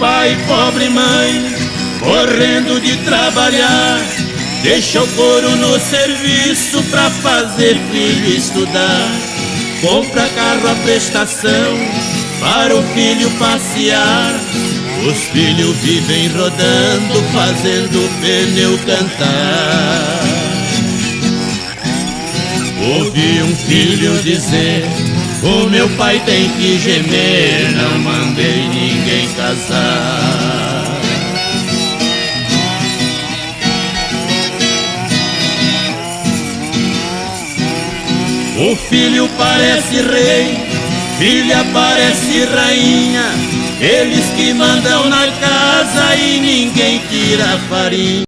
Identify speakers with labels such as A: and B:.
A: pai, pobre mãe, correndo de trabalhar, deixa o couro no serviço pra fazer filho estudar. Compra carro à prestação para o filho passear. Os filhos vivem rodando, fazendo o pneu cantar. Ouvi um filho dizer: o meu pai tem que gemer, não mandei ninguém casar. O filho parece rei, filha parece rainha, eles que mandam na casa e ninguém tira a farinha.